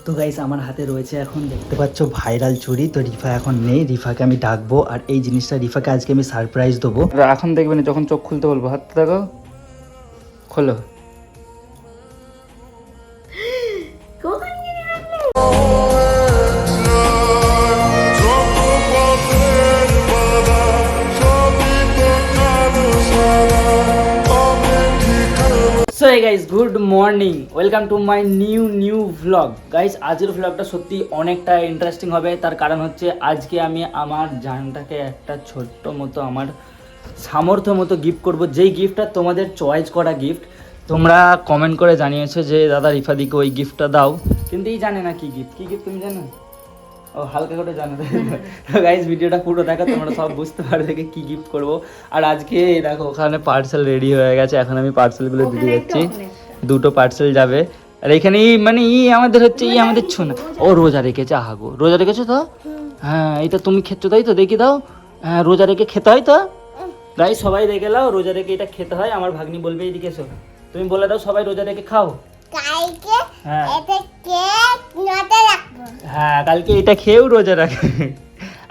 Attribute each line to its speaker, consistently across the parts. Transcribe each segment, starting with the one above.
Speaker 1: তো গাইস আমার হাতে রয়েছে এখন দেখতে পাচ্ছ ভাইরাল চুড়ি। তো রিফা এখন নেই, রিফাকে আমি ডাকবো আর এই জিনিসটা রিফাকে আজকে আমি সারপ্রাইজ দেবো। এখন দেখবে না, যখন চোখ খুলতে বলবো হাত দেখো, খোলো। So hey guys, good morning, welcome to my new vlog. Guys আজকের ভ্লগটা সত্যি অনেকটা ইন্টারেস্টিং হবে। তার কারণ হচ্ছে আজকে আমি আমার জানটাকে একটা ছোট্ট মতো আমার সামর্থ্য মতো গিফট করব, যেই গিফটটা তোমাদের চয়েস করা গিফট। তোমরা কমেন্ট করে জানিয়েছো যে দাদা রিফাদিকে ওই গিফটটা দাও, কিন্তু এই জানে না কি গিফট তুমি জানো? ও হালকা করে জানো। তো গাইস ভিডিওটা পুরো দেখা, তোমরা সব বুঝতে পারবে কি গিফট করব। আর আজকে দেখো ওখানে পার্সেল রেডি হয়ে গেছে, এখন আমি পার্সেলগুলো দিয়ে যাচ্ছি। দুটো পার্সেল যাবে। আর এখানে মানে আমাদের হচ্ছে আমাদের ছোনা ও রোজা রেখেছে। আহাগো রোজা রেখেছো তো? হ্যাঁ, এটা তুমি খেচ্ছো তাই তো? দেখি দাও। হ্যাঁ, রোজা রেখে খেতে হয় তো গাইস, সবাই দেখে নাও, রোজা রেখে এটা খেতে হয়। আমার ভাগ্নি বলবে এইদিকে এসো, তুমি বলে দাও সবাই রোজা রেখে খাও। হ্যাঁ, কালকে এটা খেয়েও রোজা রাখে।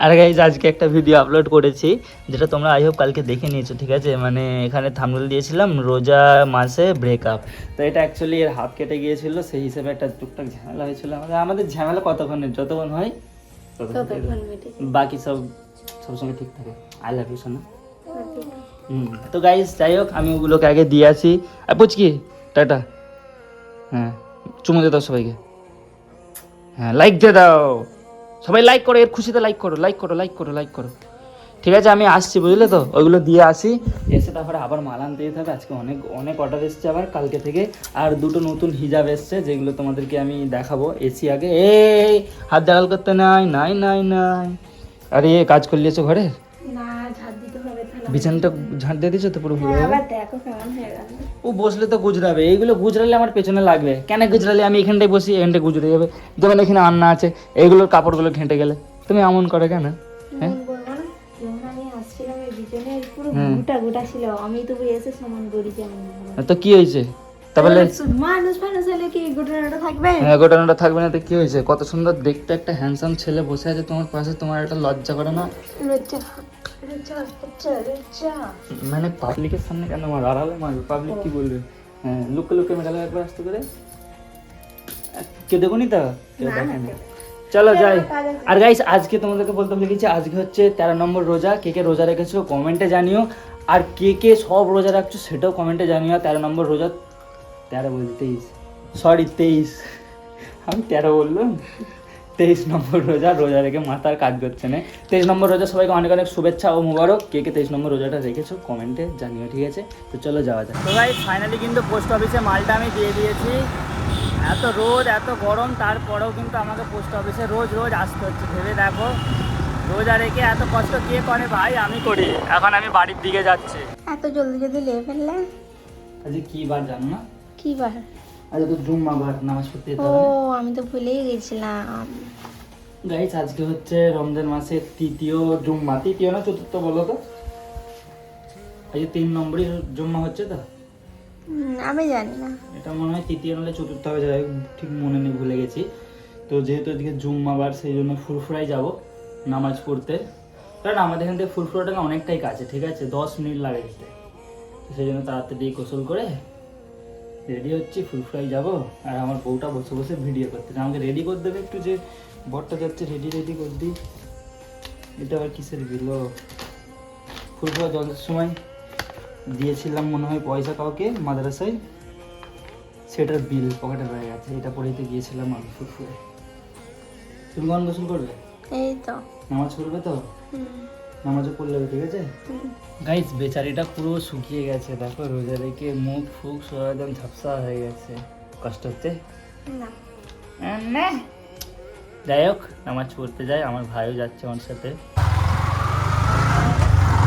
Speaker 1: আর গাইজ আজকে একটা ভিডিও আপলোড করেছি, যেটা তোমরা আই হোপ কালকে দেখে নিয়েছো, ঠিক আছে? মানে এখানে থাম্বনেল দিয়েছিলাম রোজা মাসে ব্রেকআপ। তো এটা অ্যাকচুয়ালি এর হাত কেটে গিয়েছিল, সেই হিসেবে একটা টুকটাক ঝামেলা হয়েছিল। আমাদের ঝামেলা কতক্ষণের, যতক্ষণ হয় বাকি সবসময় ঠিক থাকে। আই লাভ ইউ সোনা। তো গাইজ যাই হোক, আমি ওগুলোকে আগে দিয়ে আসি। আর পুচকি টাটা। হ্যাঁ, চুমু দিয়ে দাও সবাইকে। হ্যাঁ, লাইক দিয়ে দাও সবাই, লাইক করো, এর খুশিতে লাইক করো। ঠিক আছে, আমি আসছি, বুঝলে তো? ওইগুলো দিয়ে আসি, এসে তারপরে আবার মাল আনতে যেতে হবে। আজকে অনেক অর্ডার এসছে আবার কালকে থেকে। আর দুটো নতুন হিজাব এসছে, যেগুলো তোমাদেরকে আমি দেখাবো। এসি আগে, এই হাত জাগাল করতে নাই। আরে কাজ করলি এসো ঘরে? বিছানাটা ঝাঁট দিয়ে দিচ্ছ তো পুরো? ও বসলে তো গুজরাবে, এইগুলো গুজরালে আমার পেছনে লাগবে। কেন গুজরালে? আমি এখানটায় বসি, এখানটায় গুজরে যাবে। যেমন এখানে আন্না আছে, এইগুলোর কাপড়গুলো ঘেঁটে গেলে তুমি এমন করে কেন? হ্যাঁ, তো কি হয়েছে? তাহলে হ্যাঁ, গোটানোটা থাকবে না তো কি হয়েছে? কত সুন্দর দেখতে একটা হ্যান্ডসাম ছেলে বসে আছে তোমার পাশে, তোমার একটা লজ্জা করে না? মানে পাবলিকের সামনে কেন মার? আড়ালে মারবে, পাবলিক কি বলবে? হ্যাঁ, লুকে মেটালে একবার আসতে করে। কেউ দেখুনি তো, কেউ দেখেনি। চলো যাই। আর গাইস আজকে তোমাদেরকে বলতে ভুলে গেছি, আজকে হচ্ছে 13 নম্বর রোজা। কে রেজা রেখেছো কমেন্টে জানিও। আর কে সব রোজা রাখছো সেটাও কমেন্টে জানিও। 13 নম্বর রোজা, 13 বলছি 23, সরি 23, আমি 13 বললাম। 23 নম্বর রোজা রেখে মাথার কাজ করছে না। 23 নম্বর রোজা সবাইকে অনেক শুভেচ্ছা ও মুবারক। কে 23 নম্বর রোজাটা রেখেছো কমেন্টে জানিও, ঠিক আছে? তো চলো যাওয়া যাক। তো ভাই ফাইনালি কিন্তু পোস্ট অফিসে মালটা আমি দিয়ে দিয়েছি। এত রোদ এত গরম, তারপরেও কিন্তু আমাকে পোস্ট অফিসে রোজ আসতে হচ্ছে। ভেবে দেখো, রোজা রেখে এত কষ্ট কে করে ভাই? আমি করি। এখন আমি বাড়ির দিকে যাচ্ছি।
Speaker 2: এত জলদি লেগে ফেললে?
Speaker 1: আজকে কি বার জানো না?
Speaker 2: কি বার?
Speaker 1: আজকে তো জুম্মা বার, নামাজ পড়তে যেতে
Speaker 2: ও
Speaker 1: হবে।
Speaker 2: আমি তো ভুলেই গেছিলাম।
Speaker 1: গাইস আজকে হচ্ছে রমজান মাসের তৃতীয় জুম্মা, তৃতীয় না চতুর্থ বলো তো? আজকে 3 নম্বরই জুম্মা হচ্ছে তো?
Speaker 2: আমি জানি না,
Speaker 1: এটা মনে হয় তৃতীয় নাহলে চতুর্থ হবে, যাই হোক, ঠিক মনে নেই, ভুলে গেছি। তো যেহেতু এদিকে জুম্মা বার, সেই জন্য ফুরফুরাই যাব নামাজ পড়তে। কারণ আমাদের এখান থেকে ফুরফুরাটা না অনেকটাই কাছে, ঠিক আছে? 10 মিনিট লাগে যেতে। তো সেই জন্য তাড়াতাড়ি গোসল করে রেডি হচ্ছি, ফুরফুরাই যাব। আর আমার বউটা বসে বসে ভিডিও করতে, আমাকে রেডি করে দেবে একটু, যে বরটা যাচ্ছে রেডি করে দিই। এটা আবার কিসের বিল? ফুরফুরা যাওয়ার সময় দিয়েছিলাম মনে হয় পয়সা কাউকে মাদ্রাসায়, সেটার বিল পকেটে রয়ে গেছে। এটা পড়েতে গিয়েছিলাম আমি ফুরফুরে। তুমি কখন গোসল করবে?
Speaker 2: এই তো
Speaker 1: নামাজ পড়বে তো? নামাজও পড়লে, ঠিক আছে? গাইস বেচারিটা পুরো শুকিয়ে গেছে, দেখো রোজা রেখে মুখ ফুক সব একদম ঝাপসা হয়ে গেছে। কষ্ট হচ্ছে না? যাই হোক, নামাজ পড়তে যাই, আমার ভাইও যাচ্ছে আমার সাথে।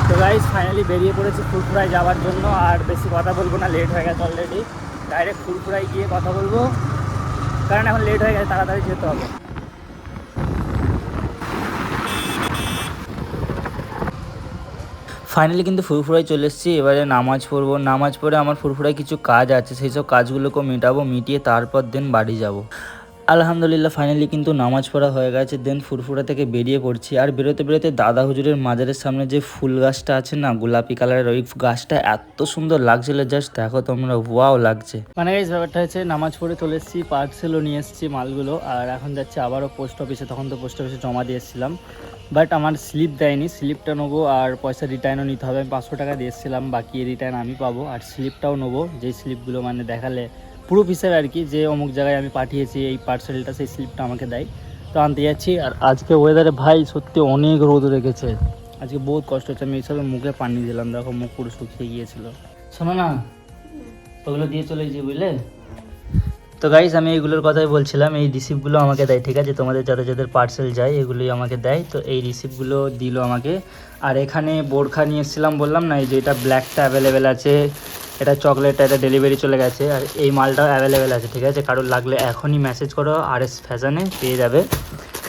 Speaker 1: তো গাইস ফাইনালি বেরিয়ে পড়েছি ফুরফুরায় যাওয়ার জন্য। আর বেশি কথা বলবো না, লেট হয়ে গেছে অলরেডি। ডাইরেক্ট ফুরফুরায় গিয়ে কথা বলবো, কারণ এখন লেট হয়ে গেছে, তাড়াতাড়ি যেতে হবে। ফাইনালি কিন্তু ফুরফুরায় চলে এসেছি। এবারে নামাজ পড়বো, নামাজ পড়ে আমার ফুরফুরায় কিছু কাজ আছে, সেই সব কাজগুলোকে মেটাবো, মিটিয়ে তারপর দিন বাড়ি যাব। আলহামদুলিল্লাহ ফাইনালি কিন্তু নামাজ পড়া হয়ে গেছে, দেন ফুরফুরা থেকে বেরিয়ে পড়ছি। আর বেরোতে বেরোতে দাদা হুজুরের মাজারের সামনে যে ফুল গাছটা আছে না, গোলাপি কালারের, ওই গাছটা এত সুন্দর লাগছিল, জাস্ট দেখো তোমরা, ওয়াও লাগছে। মানে এই ব্যাপারটা হচ্ছে নামাজ পড়ে চলে এসেছি, পার্সেলও নিয়ে এসেছি মালগুলো, আর এখন যাচ্ছি আবারও পোস্ট অফিসে। তখন তো পোস্ট অফিসে জমা দিয়ে এসেছিলাম, বাট আমার স্লিপ দেয়নি, স্লিপটা নেবো আর পয়সা রিটার্নও নিতে হবে। আমি 500 টাকা দিয়ে এসেছিলাম, বাকি রিটার্ন আমি পাবো, আর স্লিপটাও নেবো, যেই স্লিপগুলো মানে দেখালে প্রুফ হিসেবে আর কি, যে অমুক জায়গায় আমি পাঠিয়েছি এই পার্সেলটা, সেই স্লিপটা আমাকে দেয়, তো আনতে যাচ্ছি। আর আজকে ওয়েদারে ভাই সত্যি অনেক রোদ রেখেছে, আজকে বহুত কষ্ট হচ্ছে। আমি এইসবে মুখে পানি দিলাম, দেখো মুখ পুরো শুকিয়ে গিয়েছিল। শোনো না, ওগুলো দিয়ে চলে যাই বুঝলে। তো গাইজ আমি এইগুলোর কথাই বলছিলাম, এই রিসিপ্টগুলো আমাকে দেয়, ঠিক আছে, তোমাদের যাদের যাদের পার্সেল যায় এগুলোই আমাকে দেয়। তো এই রিসিপ্টগুলো দিল আমাকে। আর এখানে বোরখা নিয়ে এসেছিলাম বললাম না, এই যে এটা ব্ল্যাকটা অ্যাভেলেবেল আছে, এটা চকলেটটা, এটা ডেলিভারি চলে গেছে, আর এই মালটাও অ্যাভেলেবেল আছে, ঠিক আছে। কারোর লাগলে এখনই মেসেজ করো, RS ফ্যাশনে পেয়ে যাবে।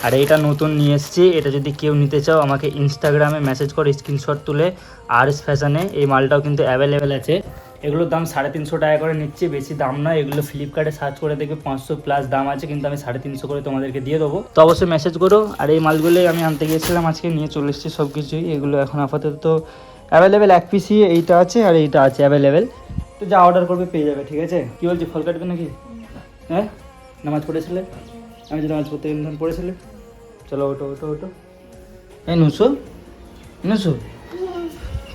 Speaker 1: আর এইটা নতুন নিয়ে এসেছি, এটা যদি কেউ নিতে চাও আমাকে ইনস্টাগ্রামে মেসেজ করো, স্ক্রিনশট তুলে, RS ফ্যাশনে। এই মালটাও কিন্তু অ্যাভেলেবেল আছে। এগুলোর দাম 350 টাকা করে নিচ্ছি, বেশি দাম নয়। এগুলো ফ্লিপকার্টে সার্চ করে দেখবে 500+ দাম আছে, কিন্তু আমি 350 করে তোমাদেরকে দিয়ে দেবো, তো অবশ্যই মেসেজ করো। আর এই মালগুলোই আমি আনতে গিয়েছিলাম, আজকে নিয়ে চলে এসেছি সব কিছুই। এগুলো এখন আপাতত অ্যাভেলেবেল, এক পিসি এইটা আছে আর এইটা আছে অ্যাভেলেবেল, তো যা অর্ডার করবে পেয়ে যাবে, ঠিক আছে। কী বলছি, ফল কাটবে নাকি? হ্যাঁ, নামাজ পড়েছিলে? আমি যে নামাজ পড়তে গেলাম পড়েছিলে। চলো ওটো ওটো ওটো। এই নুসু, নুসু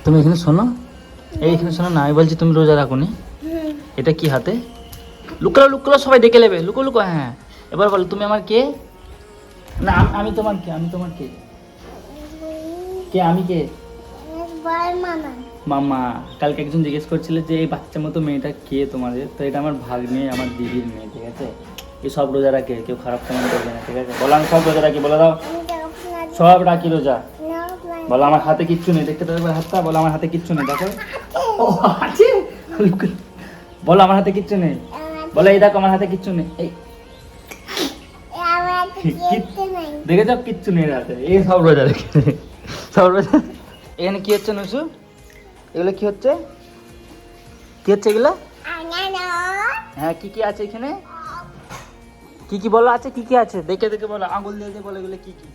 Speaker 1: তুমি এখানে শোনো, এইখানে শোনো না, আমি বলছি তুমি রোজা রাখো নি, এটা কি হাতে? লুকালো লুকালো, সবাই দেখে নেবে, লুকো লুকো। হ্যাঁ, এবার বলো তুমি আমার কে? না আমি তোমার কে? আমি তোমার কে? কে আমি কে? মামা। কালকে একজন জিজ্ঞেস করছিল যে এই বাচ্চার মতো মেয়েটা কে তোমাদের, তো এটা আমার ভাগ্নে, আমার দিদির মেয়ে, ঠিক আছে। এই সব রোজা রাখে, কেউ খারাপ কমেন্ট করবে না, ঠিক আছে। বলো আমি সব রোজা রাখি, বলে দাও। সব রাখি রোজা। বলো আমার হাতে কিচ্ছু নেই, দেখতে পাবে হাতটা, বলো আমার হাতে কিচ্ছু নেই, দেখো। ও আছে, বলো আমার হাতে কিচ্ছু নেই, বলো এই দেখো আমার হাতে কিচ্ছু নেই, এই দেখে যাও কিচ্ছু নেই হাতে। এই সব রোজা রেখে, সব রোজা। এখানে কি হচ্ছে নসু? এগুলো কি হচ্ছে? কি হচ্ছে এগুলো? হ্যাঁ, কি কি আছে এখানে? কি কি বলো আছে, কি কি আছে দেখে দেখে বলো, আঙুল দিয়ে দিয়ে বলো এগুলো কি কি।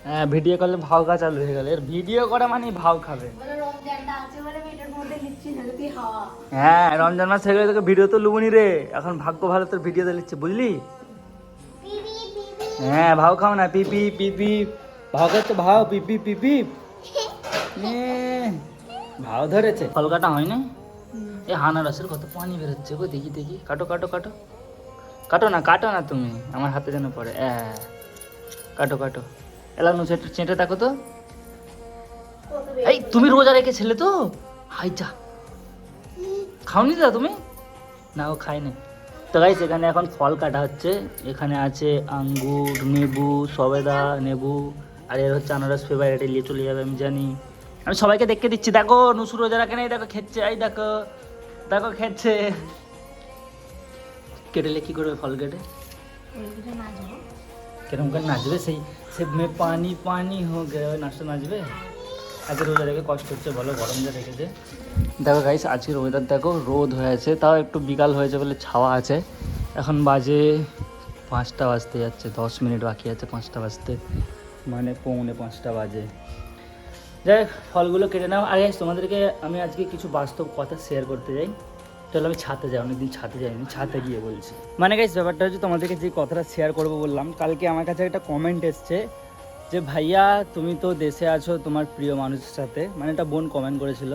Speaker 1: হ্যাঁ, ভিডিও করলে ভাও খা চালু হয়ে গেল, এর ভিডিও করা মানে ভাও খাবে। হ্যাঁ, রমজান মাস হয়ে গেলে তোকে ভিডিও তো লুবনি রে, এখন ভাগ্য ভালো তোর ভিডিও দিচ্ছে, বুঝলি? হ্যাঁ, ভাও খাও না, পিপি পিপি, ভাও খাচ্ছে, ভাও পিপি পিপি। ভাও ধরেছে, ফল কাটা হয় না। এই হানারসের কত পানি বেরোচ্ছে গো, দেখি দেখি, কাটো কাটো কাটো, কাটো না, কাটো না তুমি, আমার হাতে যেন পড়ে। কাটো কাটো, এলাম চেটে দেখো তো। এই তুমি রোজা রেখেছিলে তো? হাই যা, খাওনি তো তুমি? না, ও খায়নি। তো গাইস এখানে এখন ফল কাটা হচ্ছে, এখানে আছে আঙ্গুর, নেবু, সবেদা, নেবু, আর এর হচ্ছে আনারস ফেভারিট, নিয়ে চলে যাবে আমি জানি। আমি সবাইকে দেখে দিচ্ছি, দেখো নুসু রোজা রাখে নাই, দেখো খেচ্ছে, এই দেখো দেখো খেচ্ছে। কেটেলে কি করবে ফল কেটে? কিরকম করে নাচবে, সেই সে মে পানি পানি হো গে, নাচটা নাচবে। আজকে রোজা রেখে কষ্ট হচ্ছে বলো, গরম যা রেখেছে। দেখো গাইস আজকের ওয়েদার দেখো, রোদ হয়েছে, তাও একটু বিকাল হয়েছে বলে ছাওয়া আছে। এখন বাজে 5টা বাজতে যাচ্ছে, 10 মিনিট বাকি আছে 5টা বাজতে, মানে 4:45 বাজে। যাই হোক, ফলগুলো কেটে নাও। আর গাইস তোমাদেরকে আমি আজকে কিছু বাস্তব কথা শেয়ার করতে যাই। চলো আমি ছাতে যাই, অনেকদিন ছাতে যাইনি, ছাতে গিয়ে বলছি। মানে গাইস ব্যাপারটা হচ্ছে, তোমাদেরকে যে কথাটা শেয়ার করবো বললাম, কালকে আমার কাছে একটা কমেন্ট এসছে যে ভাইয়া তুমি তো দেশে আছো তোমার প্রিয় মানুষের সাথে, মানে একটা বোন কমেন্ট করেছিল,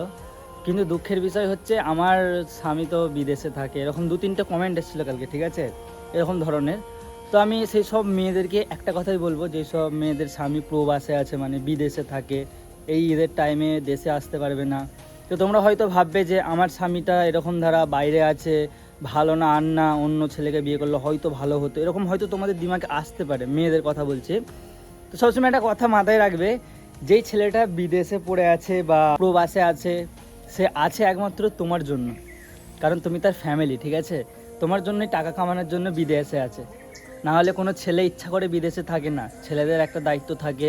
Speaker 1: কিন্তু দুঃখের বিষয় হচ্ছে আমার স্বামী তো বিদেশে থাকে। এরকম 2-3টে কমেন্ট এসেছিলো কালকে, ঠিক আছে, এরকম ধরনের। তো আমি সেই সব মেয়েদেরকে একটা কথাই বলবো, যেসব মেয়েদের স্বামী প্রবাসে আছে, মানে বিদেশে থাকে, এই ঈদের টাইমে দেশে আসতে পারবে না। তো তোমরা হয়তো ভাববে যে আমার স্বামীটা এরকম ধারা বাইরে আছে, ভালো না, আর না অন্য ছেলেকে বিয়ে করলে হয়তো ভালো হতো, এরকম হয়তো তোমাদের দিমাগে আসতে পারে, মেয়েদের কথা বলছে। তো সবসময় একটা কথা মাথায় রাখবে, যেই ছেলেটা বিদেশে পড়ে আছে বা প্রবাসে আছে, সে আছে একমাত্র তোমার জন্য, কারণ তুমি তার ফ্যামিলি, ঠিক আছে। তোমার জন্যই টাকা কামানোর জন্য বিদেশে আছে, না হলে কোনো ছেলে ইচ্ছা করে বিদেশে থাকে না। ছেলেদের একটা দায়িত্ব থাকে,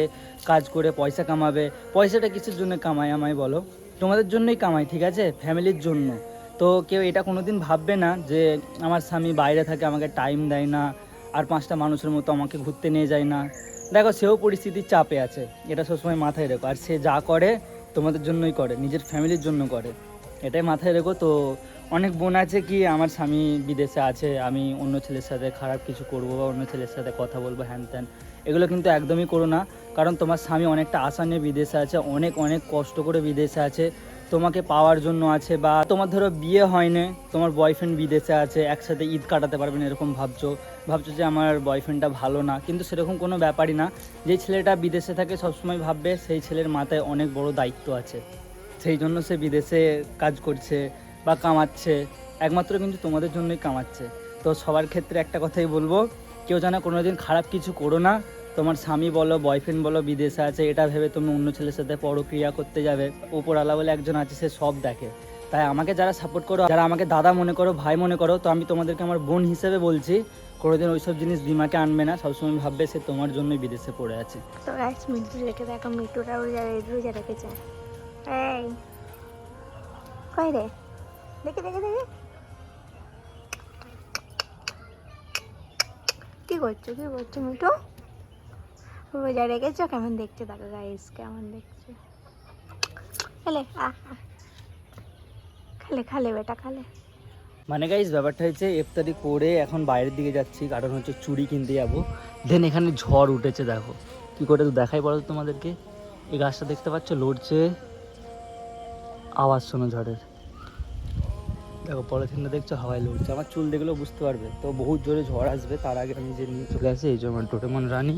Speaker 1: কাজ করে পয়সা কামাবে। পয়সাটা কিসের জন্য কামায় আমায় বলো? তোমাদের জন্যই কামাই, ঠিক আছে, ফ্যামিলির জন্য। তো কেউ এটা কোনো দিন ভাববে না যে আমার স্বামী বাইরে থাকে, আমাকে টাইম দেয় না, আর 5টা মানুষের মতো আমাকে ঘুরতে নিয়ে যায় না। দেখো সেও পরিস্থিতির চাপে আছে, এটা সবসময় মাথায় রেখো। আর সে যা করে তোমাদের জন্যই করে, নিজের ফ্যামিলির জন্য করে, এটাই মাথায় রেখো। তো অনেক বোন আছে কি আমার স্বামী বিদেশে আছে, আমি অন্য ছেলের সাথে খারাপ কিছু করবো বা অন্য ছেলের সাথে কথা বলবো হ্যান ত্যান, এগুলো কিন্তু একদমই করো না। কারণ তোমার স্বামী অনেকটা আশা নিয়ে বিদেশে আছে, অনেক অনেক কষ্ট করে বিদেশে আছে তোমাকে পাওয়ার জন্য আছে। বা তোমার ধরো বিয়ে হয়নি, তোমার বয়ফ্রেন্ড বিদেশে আছে, একসাথে ঈদ কাটাতে পারবেন এরকম ভাবছো যে আমার বয়ফ্রেন্ডটা ভালো না, কিন্তু সেরকম কোনো ব্যাপারই না। যে ছেলেটা বিদেশে থাকে সবসময় ভাববে সেই ছেলের মাথায় অনেক বড় দায়িত্ব আছে, সেই জন্য সে বিদেশে কাজ করছে বা কামাচ্ছে, একমাত্র কিন্তু তোমাদের জন্যই কামাচ্ছে। তো সবার ক্ষেত্রে একটা কথাই বলবো, কেউ যেন কোনো দিন খারাপ কিছু করো না। তোমার স্বামী বলো বয়ফ্রেন্ড বলো বিদেশে আছে, এটা ভেবে তুমি অন্য ছেলের সাথে পরক্রিয়া করতে যাবে। উপরওয়ালা বলে একজন আছে, সে সব দেখে। তাই আমাকে যারা সাপোর্ট করো, যারা আমাকে দাদা মনে করো, ভাই মনে করো, তো আমি তোমাদেরকে আমার বোন হিসেবে বলছি, কোনোদিন ওইসব জিনিস দিমাকে আনবে না। সবসময় ভাববে সে তোমার জন্যই বিদেশে পড়ে আছে।
Speaker 2: তো গাইস মিঠু রেখে দেখো, মিঠুটা রোজা রেখেছে। এই কই রে, দেখে দেখে দেখে কি করছো মিঠু? রোজা রেখেছো, কেমন দেখছে দেখো গাইস, কেমন দেখছে। খালে খালে বেটা খালে।
Speaker 1: মানে গাইস ব্যাপারটা হচ্ছে ইফতারি করে এখন বাইরের দিকে যাচ্ছি, কারণ হচ্ছে চুড়ি কিনতে যাবো। দেন এখানে ঝড় উঠেছে, দেখো কি করে তো দেখাই বলো তোমাদেরকে। এই গাছটা দেখতে পাচ্ছ লড়ছে, আওয়াজ শোনো ঝড়ের। দেখো পলিথিনটা দেখছো হাওয়ায় লড়ছে, আমার চুল দেখলেও বুঝতে পারবে। তো বহুত জোরে ঝড় আসবে, তার আগে আমি যে নিয়ে চলে আসি এই যে আমার ডোরেমন রানী,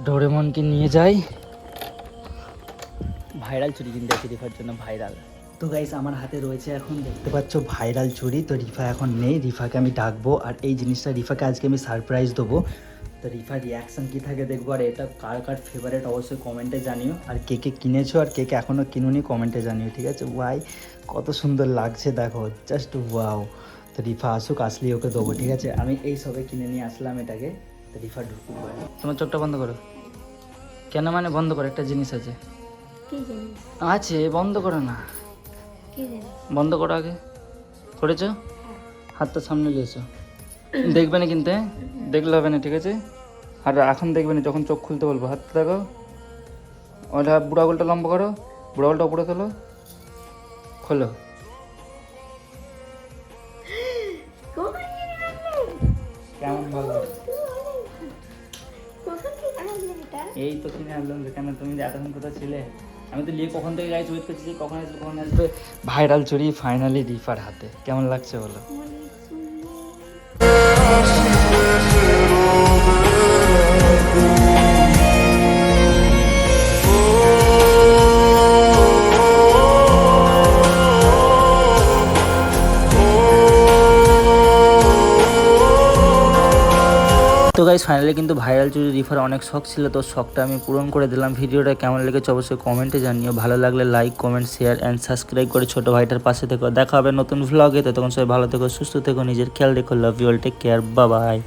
Speaker 1: ডোরেমনকে নিয়ে যাই। ভাইরাল চুড়ি কিনতে আসি রিফার জন্য, ভাইরাল। তো গাইস আমার হাতে রয়েছে এখন দেখতে পাচ্ছ ভাইরাল চুড়ি। তো রিফা এখন নেই, রিফাকে আমি ডাকবো আর এই জিনিসটা রিফাকে আজকে আমি সারপ্রাইজ দেবো। তো রিফার রিয়াকশান কী থাকে দেখবো। আর এটা কার কার ফেভারিট অবশ্যই কমেন্টে জানিও। আর কে কে কিনেছো আর কে কে এখনও কিনুনি কমেন্টে জানিও, ঠিক আছে? ওয়াই কত সুন্দর লাগছে দেখো, জাস্ট ওয়াও। তো রিফা আসুক, আসলে ওকে দেবো, ঠিক আছে? আমি এই সবে কিনে নিয়ে আসলাম এটাকে। তো রিফা ঢুকুক। তোমার চোখটা বন্ধ করো। কেন মানে বন্ধ করো, একটা জিনিস আছে।
Speaker 2: কি জিনিস
Speaker 1: আছে, বন্ধ করো না।
Speaker 2: কি জিনিস?
Speaker 1: বন্ধ করো আগে। করেছো? হাতটা সামনে নিয়ে এসো। দেখবে না কিন্তু, হ্যাঁ? দেখলে হবে না, ঠিক আছে? আর এখন দেখবে না, যখন চোখ খুলতে বলবো। হাতটা দেখো, ওটা বুড়া গোলটা লম্বা করো, বুড়া গোলটা উপরে তোলো, খোলো। কেমন ভালো? এই তো কিনে আনলাম। কেন তুমি যে এতক্ষণ কোথায় ছিলে? আমি তো নিয়ে কখন থেকে গাইছি, ওয়েট করছি কখন আসবে। ভাইরাল চুরি ফাইনালি রিফার হাতে। কেমন লাগছে বলো? তো গাইস ফাইনালি কিন্তু ভাইরাল চুরি রিফার অনেক শখ ছিল, তো শখটা আমি পূরণ করে দিলাম। ভিডিওটা কেমন লেগেছে অবশ্যই কমেন্টে জানিও। ভালো লাগলে like comment share and subscribe করে ছোটো ভাইটার পাশে থেকো। দেখা হবে নতুন ভ্লগে। তো তখন সবাই ভালো থেকো, সুস্থ থেকো, নিজের খেয়াল রেখো। Love you all, take care, bye by.